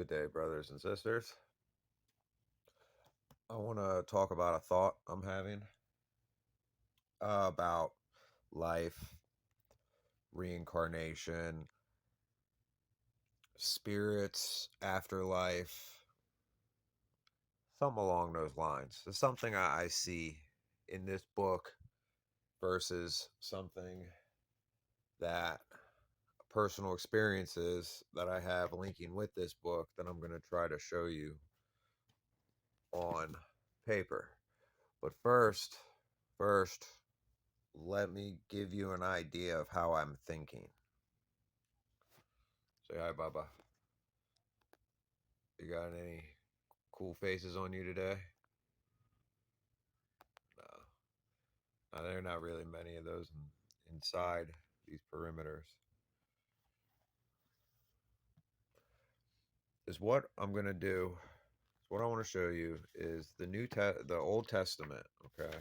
Good day, brothers and sisters. I want to talk about a thought I'm having about life, reincarnation, spirits, afterlife, something along those lines. It's something I see in this book versus something that personal experiences that I have linking with this book that I'm going to try to show you on paper. But first, let me give you an idea of how I'm thinking. Say hi, Baba. You got any cool faces on you today? No. There are not really many of those inside these perimeters. Is what I'm going to do. What I want to show you is the Old Testament, okay?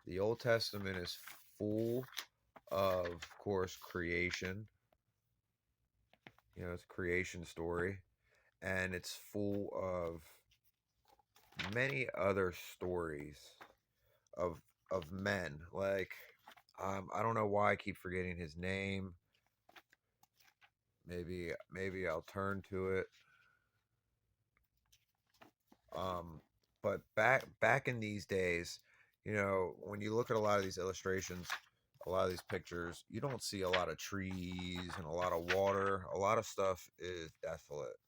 The Old Testament is full of course, creation. It's a creation story, and it's full of many other stories of men. Like, I don't know why I keep forgetting his name. Maybe I'll turn to it. But back in these days, when you look at a lot of these illustrations, a lot of these pictures, you don't see a lot of trees and a lot of water. A lot of stuff is desolate.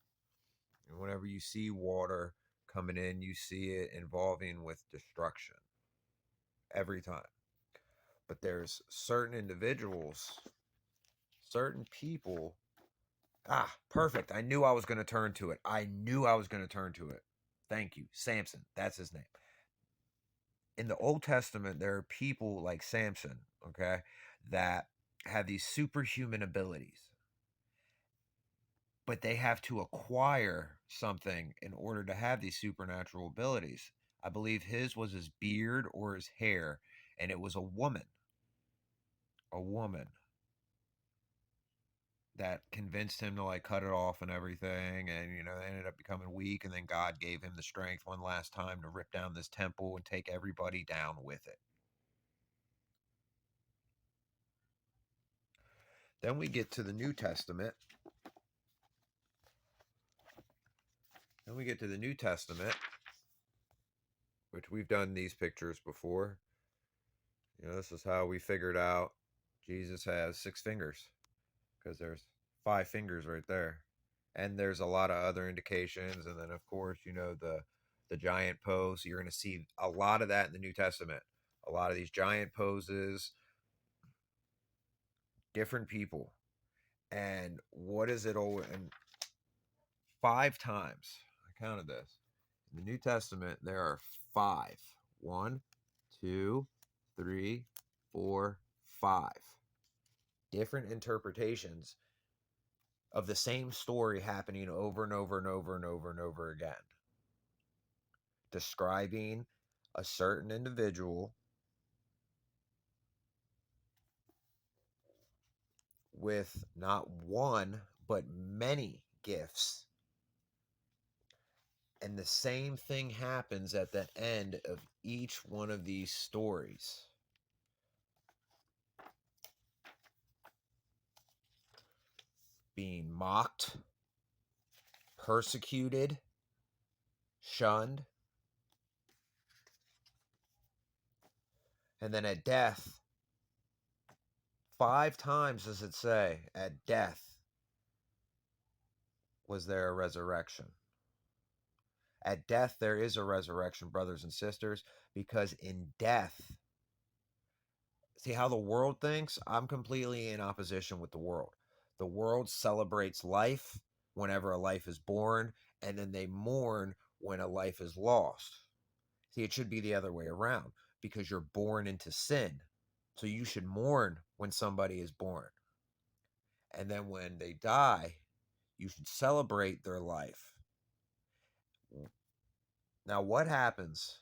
And whenever you see water coming in, you see it involving with destruction every time. But there's certain individuals, certain people. Perfect. I knew I was going to turn to it. Thank you. Samson. That's his name. In the Old Testament, there are people like Samson, okay, that have these superhuman abilities. But they have to acquire something in order to have these supernatural abilities. I believe his was his beard or his hair, and it was a woman. A woman that convinced him to like cut it off and everything, and they ended up becoming weak, and then God gave him the strength one last time to rip down this temple and take everybody down with it. Then we get to the New Testament. Which we've done these pictures before. This is how we figured out Jesus has 6 fingers, because there's 5 fingers right there. And there's a lot of other indications. And then, of course, the giant pose. You're going to see a lot of that in the New Testament. A lot of these giant poses, different people. And what is it all? And 5 times, I counted this. In the New Testament, there are 5. 1, 2, 3, 4, 5 different interpretations of the same story happening over and over and over and over and over again, describing a certain individual with not one but many gifts. And the same thing happens at the end of each one of these stories. Being mocked, persecuted, shunned, and then at death, 5 times does it say, at death was there a resurrection. At death, there is a resurrection, brothers and sisters, because in death, see how the world thinks? I'm completely in opposition with the world. The world celebrates life whenever a life is born, and then they mourn when a life is lost. See, it should be the other way around, because you're born into sin. So you should mourn when somebody is born. And then when they die, you should celebrate their life. Now, what happens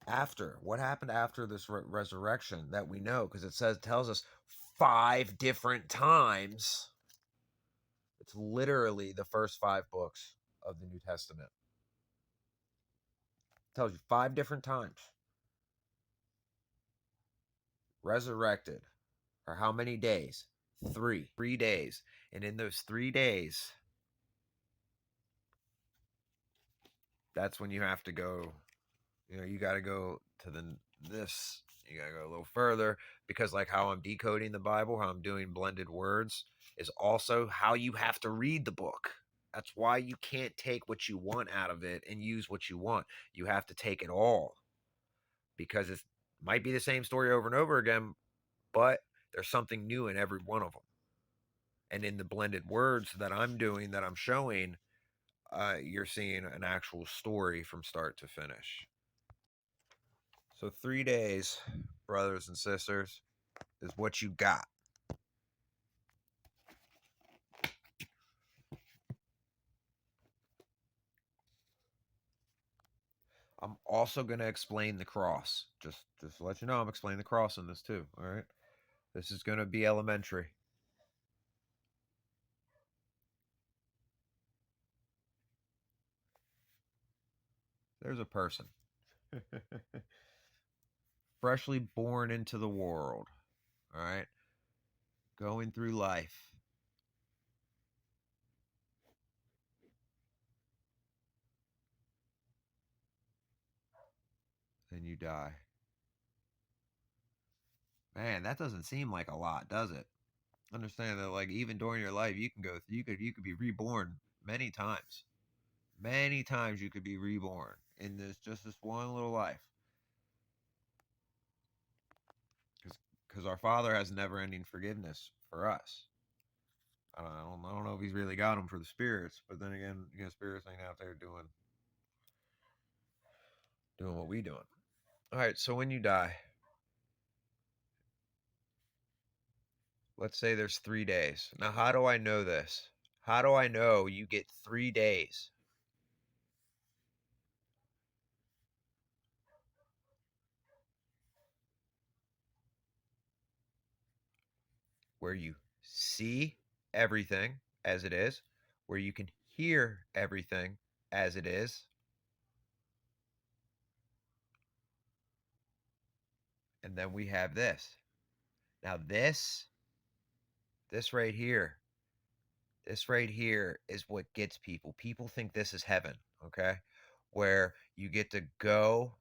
after? What happened after this resurrection that we know? Because tells us 5 different times It's literally the first 5 books of the New Testament. It tells you 5 different times. Resurrected. For how many days? 3. 3 days. And in those 3 days, that's when you have to go, you got to go to this, you got to go a little further, because like how I'm decoding the Bible, how I'm doing blended words, is also how you have to read the book. That's why you can't take what you want out of it and use what you want. You have to take it all, because it might be the same story over and over again, but there's something new in every one of them. And in the blended words that I'm doing, that I'm showing, you're seeing an actual story from start to finish. So 3 days, brothers and sisters, is what you got. I'm also going to explain the cross. Just to let you know, I'm explaining the cross in this too. All right. This is going to be elementary. There's a person freshly born into the world. All right. Going through life. And you die. Man, that doesn't seem like a lot, does it? Understand that, like, even during your life, you can go through, you could be reborn many times. Many times you could be reborn in this one little life. Because our Father has never-ending forgiveness for us. I don't know if He's really got them for the spirits, but then again, spirits ain't out there doing what we doing. All right, so when you die, let's say there's 3 days. Now, how do I know this? How do I know you get 3 days where you see everything as it is, where you can hear everything as it is, and then we have this. Now this right here, this right here is what gets people. People think this is heaven, okay? Where you get to go.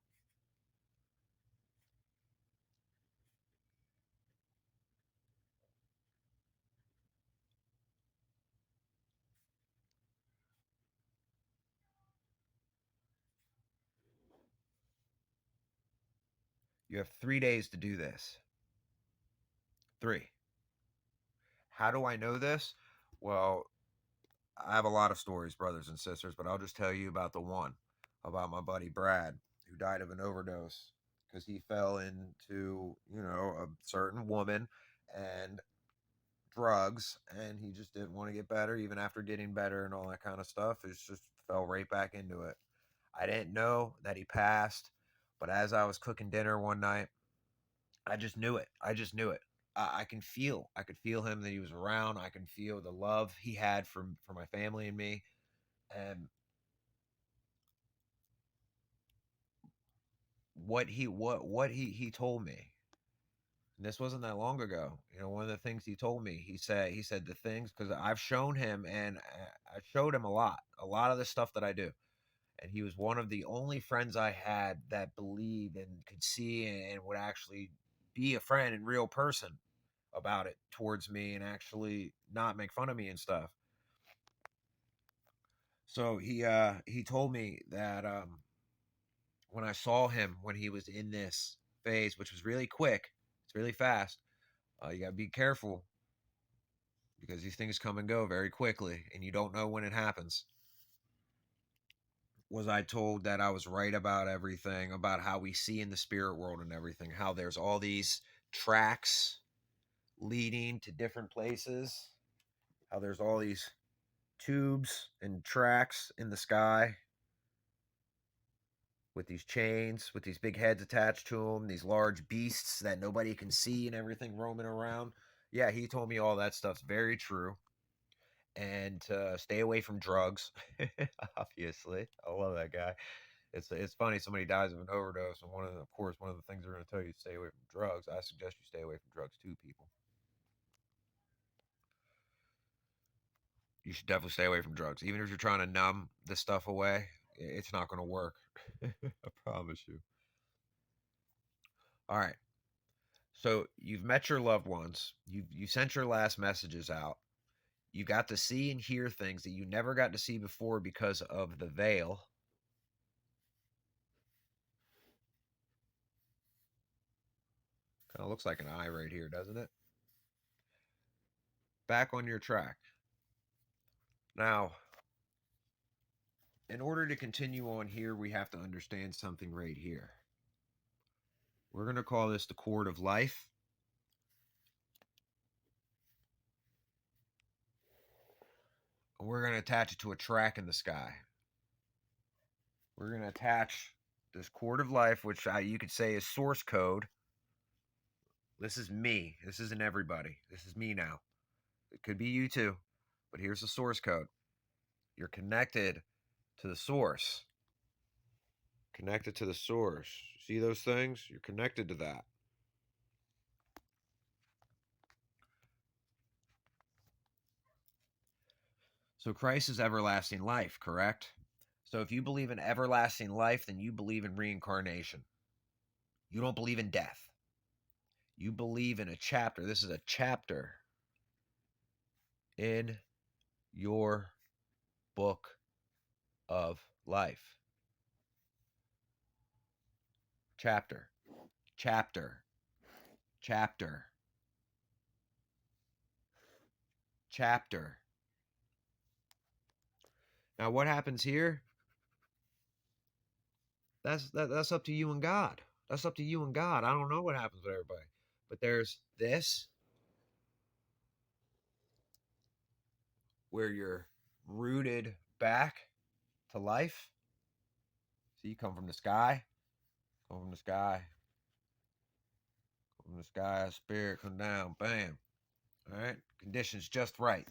You have 3 days to do this. 3. How do I know this? Well, I have a lot of stories, brothers and sisters, but I'll just tell you about the one, about my buddy Brad, who died of an overdose because he fell into, a certain woman and drugs, and he just didn't want to get better, even after getting better and all that kind of stuff. It just fell right back into it. I didn't know that he passed, but as I was cooking dinner one night, I just knew it. I just knew it. I could feel him, that he was around. I can feel the love he had for my family and me. And what he told me, and this wasn't that long ago. One of the things he told me, he said the things, because I've shown him, and I showed him a lot of the stuff that I do. And he was one of the only friends I had that believed and could see and would actually be a friend and real person about it towards me, and actually not make fun of me and stuff. So he told me that when I saw him when he was in this phase, which was really quick, it's really fast. You gotta be careful, because these things come and go very quickly, and you don't know when it happens. Was I told that I was right about everything, about how we see in the spirit world and everything, how there's all these tracks leading to different places, how there's all these tubes and tracks in the sky with these chains, with these big heads attached to them, these large beasts that nobody can see and everything roaming around. Yeah, he told me all that stuff's very true. and to stay away from drugs. Obviously, I love that guy. It's funny somebody dies of an overdose, and of course one of the things they're going to tell you is stay away from drugs. I suggest you stay away from drugs too, people. You should definitely stay away from drugs, even if you're trying to numb this stuff away. It's not going to work. I promise you. All right. So you've met your loved ones. You sent your last messages out. You got to see and hear things that you never got to see before because of the veil. Kind of looks like an eye right here, doesn't it? Back on your track. Now, in order to continue on here, we have to understand something right here. We're going to call this the cord of life. We're going to attach it to a track in the sky. We're going to attach this cord of life, which you could say is source code. This is me. This isn't everybody. This is me now. It could be you too, but here's the source code. You're connected to the source. Connected to the source. See those things? You're connected to that. So Christ is everlasting life, correct? So if you believe in everlasting life, then you believe in reincarnation. You don't believe in death. You believe in a chapter. This is a chapter in your book of life. Chapter. Chapter. Chapter. Chapter. Now what happens here? That's up to you and God. That's up to you and God. I don't know what happens with everybody. But there's this where you're rooted back to life. So you come from the sky. Come from the sky. Come from the sky. Spirit come down. Bam. All right. Conditions just right.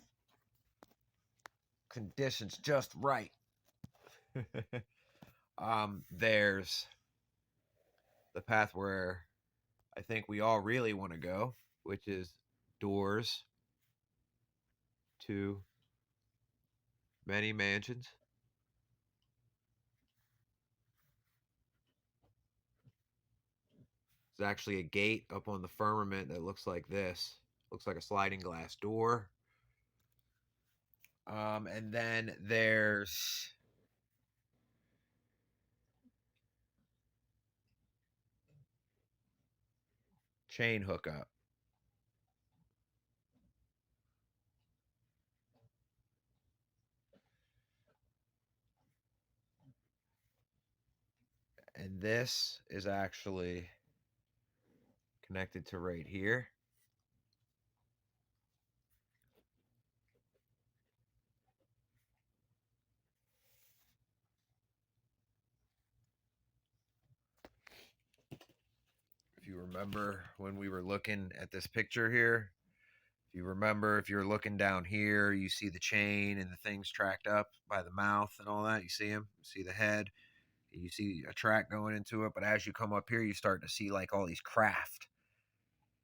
Conditions just right. There's the path where I think we all really want to go, which is doors to many mansions. There's actually a gate up on the firmament that looks like this. Looks like a sliding glass door. And then there's chain hookup. And this is actually connected to right here. If you remember when we were looking at this picture here, if you remember, if you're looking down here, you see the chain and the things tracked up by the mouth and all that. You see them, you see the head, you see a track going into it. But as you come up here, you start to see like all these craft.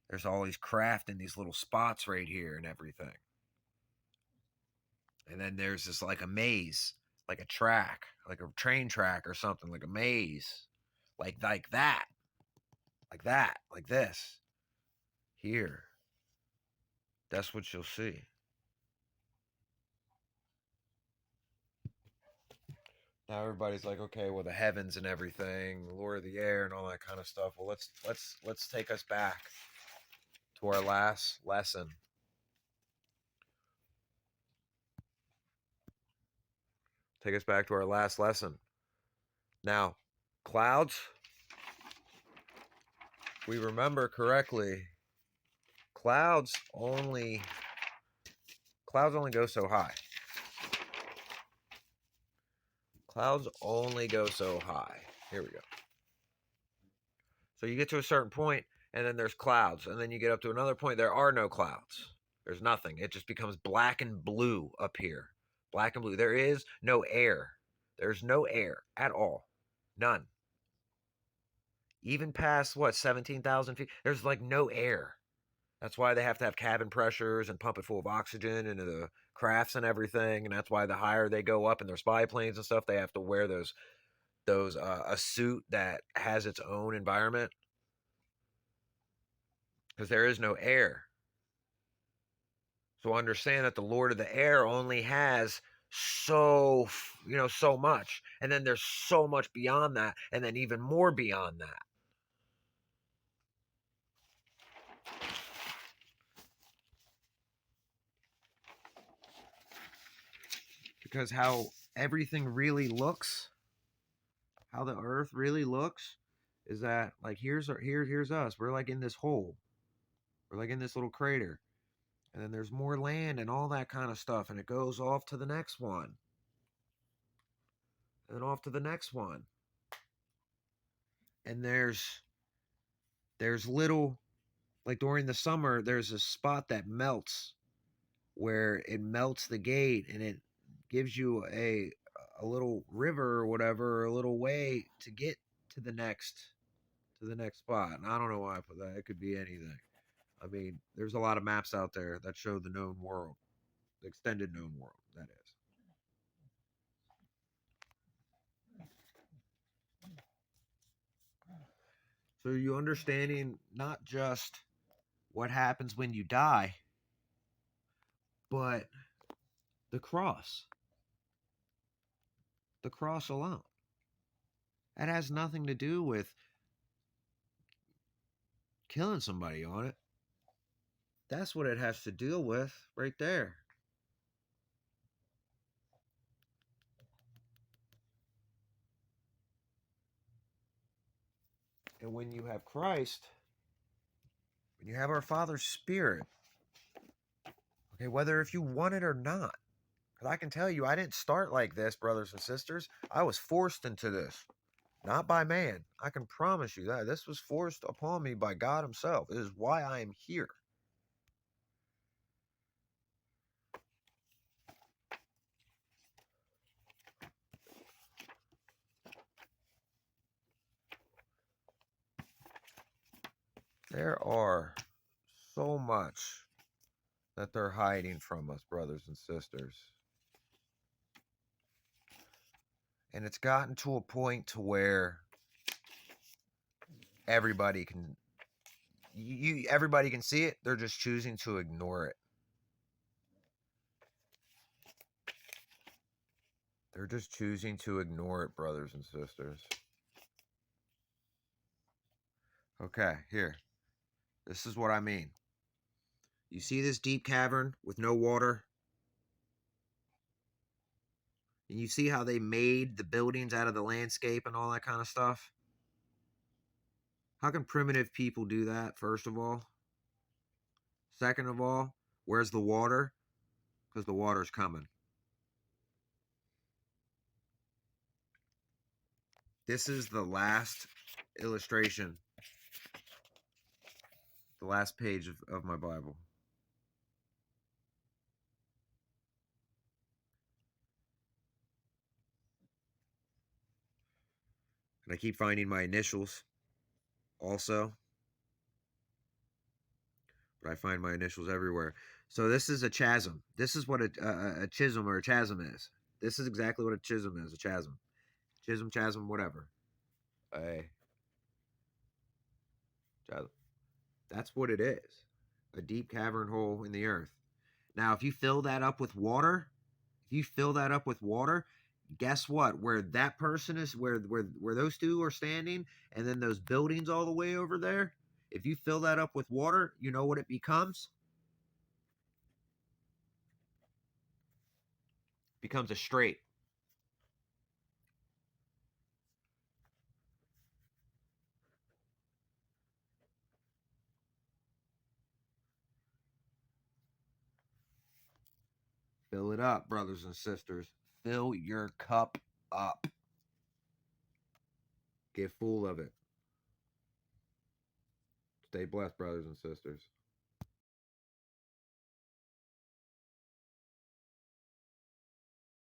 There's all these craft in these little spots right here and everything. And then there's this like a maze, like a track, like a train track or something, like a maze, like that, like this. Here, that's what you'll see. Now everybody's like, okay, well the heavens and everything, the Lord of the air and all that kind of stuff. Well, let's take us back to our last lesson. Take us back to our last lesson. Now, clouds, if we remember correctly, clouds only go so high. Clouds only go so high. Here we go. So you get to a certain point, and then there's clouds, and then you get up to another point, there are no clouds. There's nothing. It just becomes black and blue up here. Black and blue. There is no air. There's no air at all. None. Even past what, 17,000 feet, there's like no air. That's why they have to have cabin pressures and pump it full of oxygen into the crafts and everything. And that's why the higher they go up in their spy planes and stuff, they have to wear those a suit that has its own environment because there is no air. So understand that the Lord of the Air only has so much, and then there's so much beyond that, and then even more beyond that. Because how everything really looks, how the earth really looks, is that like here's us. We're like in this hole. We're like in this little crater. And then there's more land and all that kind of stuff, and it goes off to the next one. And then off to the next one. And there's little, like during the summer, there's a spot that melts where it melts the gate and it gives you a little river or whatever, or a little way to get to the next spot. And I don't know why I put that. It could be anything. I mean, there's a lot of maps out there that show the known world, the extended known world, that is. So you understanding not just what happens when you die, but the cross. The cross alone. That has nothing to do with killing somebody on it. That's what it has to deal with right there. And when you have Christ, when you have our Father's Spirit, okay, whether if you want it or not, because I can tell you, I didn't start like this, brothers and sisters. I was forced into this, not by man. I can promise you that. This was forced upon me by God Himself. It is why I am here. There are so much that they're hiding from us, brothers and sisters. And it's gotten to a point to where everybody can everybody can see it. They're just choosing to ignore it. They're just choosing to ignore it, brothers and sisters. Okay, here. This is what I mean. You see this deep cavern with no water? And you see how they made the buildings out of the landscape and all that kind of stuff? How can primitive people do that, first of all? Second of all, where's the water? Because the water's coming. This is the last illustration, the last page of my Bible. And I keep finding my initials also. But I find my initials everywhere. So this is a chasm. This is what a chism or a chasm is. This is exactly what a chism is, a chasm. Chism, chasm, whatever. A chasm. That's what it is. A deep cavern hole in the earth. Now, if you fill that up with water, guess what? Where that person is, where those two are standing, and then those buildings all the way over there, if you fill that up with water, you know what it becomes? It becomes a strait. Fill it up, brothers and sisters. Fill your cup up. Get full of it. Stay blessed, brothers and sisters.